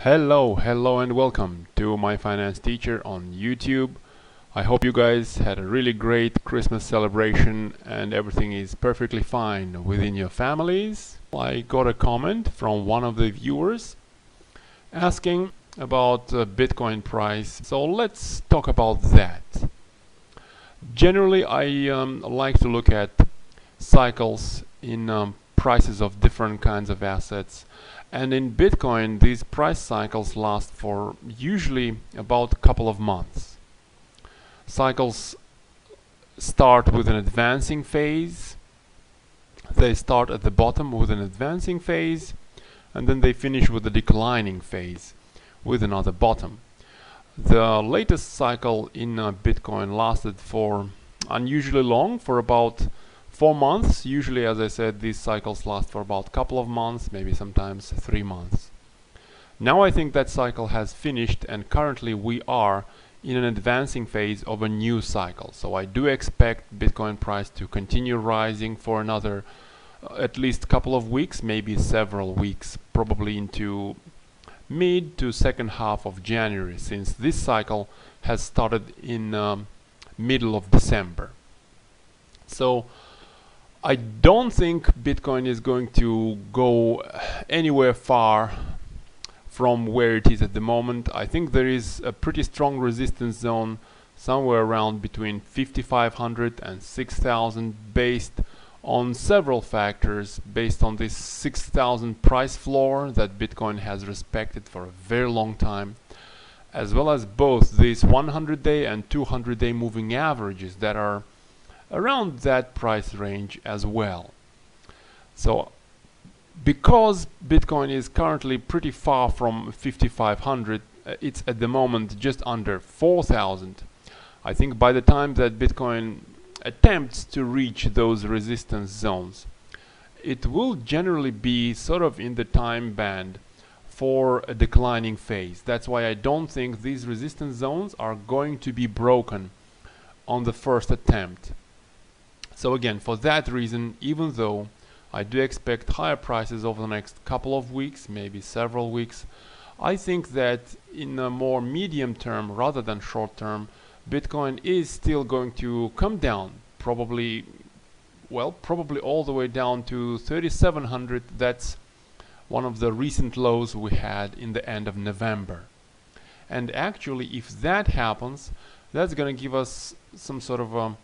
Hello and welcome to My Finance Teacher on YouTube. I hope you guys had a really great Christmas celebration and everything is perfectly fine within your families. I got a comment from one of the viewers asking about Bitcoin price, so let's talk about that. Generally, I like to look at cycles in prices of different kinds of assets. And in Bitcoin, these price cycles last for usually about a couple of months. Cycles start with an advancing phase. They start at the bottom with an advancing phase, and then they finish with a declining phase with another bottom. The latest cycle in Bitcoin lasted for unusually long, for about 4 months. Usually, as I said, these cycles last for about a couple of months, maybe sometimes 3 months. Now I think that cycle has finished, and currently we are in an advancing phase of a new cycle. So I do expect Bitcoin price to continue rising for another at least couple of weeks, maybe several weeks, probably into mid to second half of January, since this cycle has started in middle of December. So I don't think Bitcoin is going to go anywhere far from where it is at the moment. I think there is a pretty strong resistance zone somewhere around between 5,500 and 6,000 based on several factors, based on this 6,000 price floor that Bitcoin has respected for a very long time, as well as both these 100-day and 200-day moving averages that are around that price range as well. So because Bitcoin is currently pretty far from 5,500, it's at the moment just under 4,000. I think by the time that Bitcoin attempts to reach those resistance zones, it will generally be sort of in the time band for a declining phase. That's why I don't think these resistance zones are going to be broken on the first attempt. So again, for that reason, even though I do expect higher prices over the next couple of weeks, maybe several weeks, I think that in a more medium term rather than short term, Bitcoin is still going to come down, probably all the way down to 3,700. That's one of the recent lows we had in the end of November. And actually, if that happens, that's going to give us some sort of a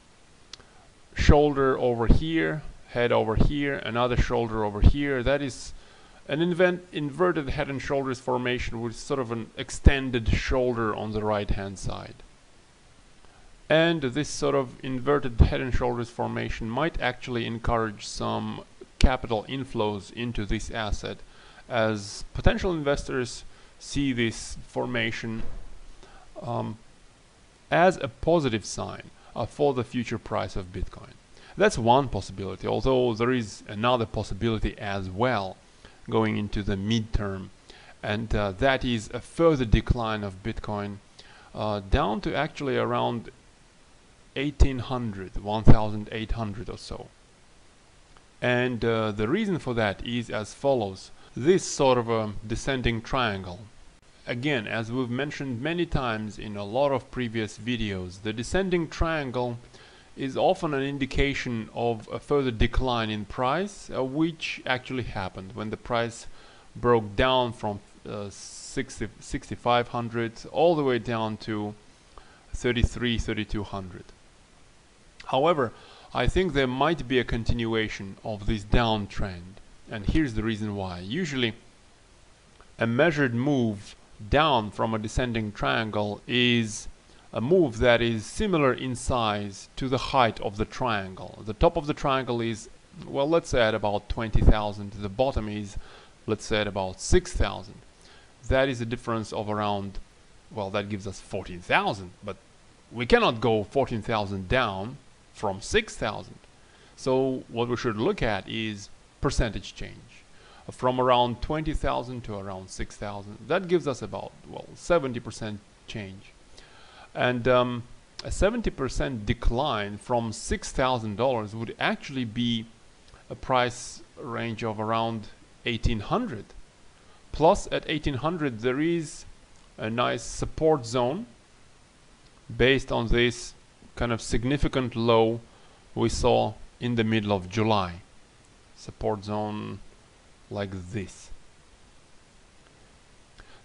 shoulder over here, head over here, another shoulder over here. That is an inverted head and shoulders formation with sort of an extended shoulder on the right hand side. And this sort of inverted head and shoulders formation might actually encourage some capital inflows into this asset, as potential investors see this formation as a positive sign for the future price of Bitcoin. That's one possibility, although there is another possibility as well going into the midterm, and that is a further decline of Bitcoin down to actually around 1,800 or so. And the reason for that is as follows. This sort of a descending triangle. Again, as we've mentioned many times in a lot of previous videos, the descending triangle is often an indication of a further decline in price, which actually happened when the price broke down from 6,500 all the way down to 3,200. However, I think there might be a continuation of this downtrend, and here's the reason why. Usually, a measured move down from a descending triangle is a move that is similar in size to the height of the triangle. The top of the triangle is, well, let's say at about 20,000. The bottom is, let's say, at about 6,000. That is a difference of around, well, that gives us 14,000, but we cannot go 14,000 down from 6,000. So what we should look at is percentage change from around 20,000 to around 6,000. That gives us about, well, 70% change. And a 70% decline from $6,000 would actually be a price range of around 1,800. Plus at 1800 there is a nice support zone based on this kind of significant low we saw in the middle of July. Support zone like this.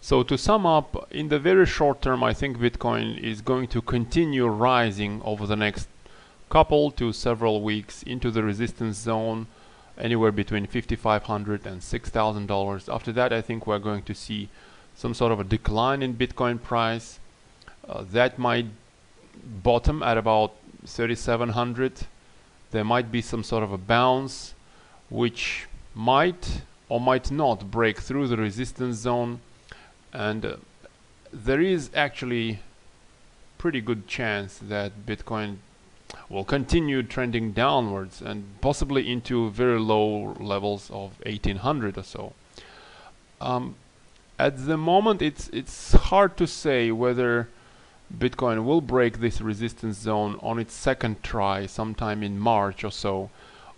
So to sum up, in the very short term, I think Bitcoin is going to continue rising over the next couple to several weeks into the resistance zone, anywhere between $5,500 and $6,000. After that, I think we're going to see some sort of a decline in Bitcoin price. That might bottom at about 3,700. There might be some sort of a bounce which might or might not break through the resistance zone, and there is actually pretty good chance that Bitcoin will continue trending downwards and possibly into very low levels of 1800 or so. At the moment it's hard to say whether Bitcoin will break this resistance zone on its second try sometime in March or so,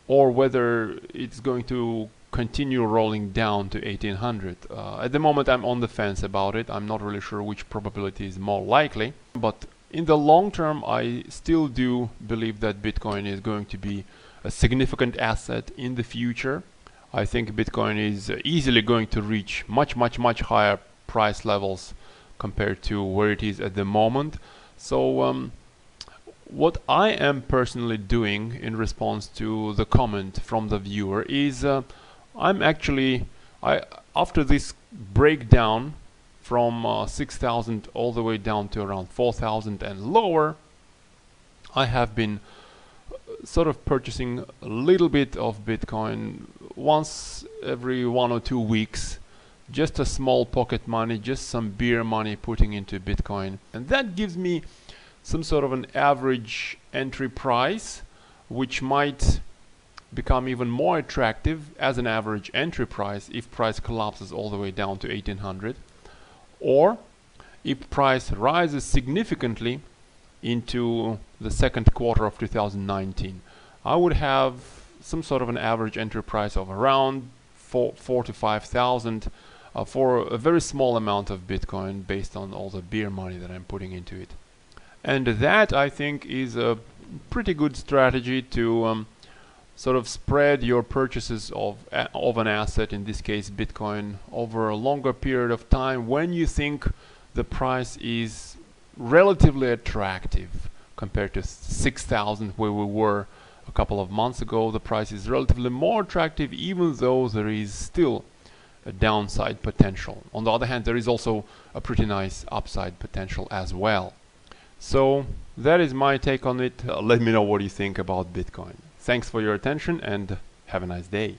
or whether it's going to continue rolling down to 1800. At the moment I'm on the fence about it. I'm not really sure which probability is more likely, but in the long term I still do believe that Bitcoin is going to be a significant asset in the future. I think Bitcoin is easily going to reach much higher price levels compared to where it is at the moment. So what I am personally doing in response to the comment from the viewer is after this breakdown from 6,000 all the way down to around 4,000 and lower, I have been sort of purchasing a little bit of Bitcoin once every 1 or 2 weeks, just a small pocket money, just some beer money putting into Bitcoin, and that gives me some sort of an average entry price which might become even more attractive as an average entry price if price collapses all the way down to 1800, or if price rises significantly into the second quarter of 2019. I would have some sort of an average entry price of around 4 to 5,000 for a very small amount of Bitcoin based on all the beer money that I'm putting into it. And that, I think, is a pretty good strategy to sort of spread your purchases of an asset, in this case Bitcoin, over a longer period of time when you think the price is relatively attractive compared to 6,000 where we were a couple of months ago. The price is relatively more attractive, even though there is still a downside potential. On the other hand, there is also a pretty nice upside potential as well. So that is my take on it. Let me know what you think about Bitcoin. Thanks for your attention and have a nice day.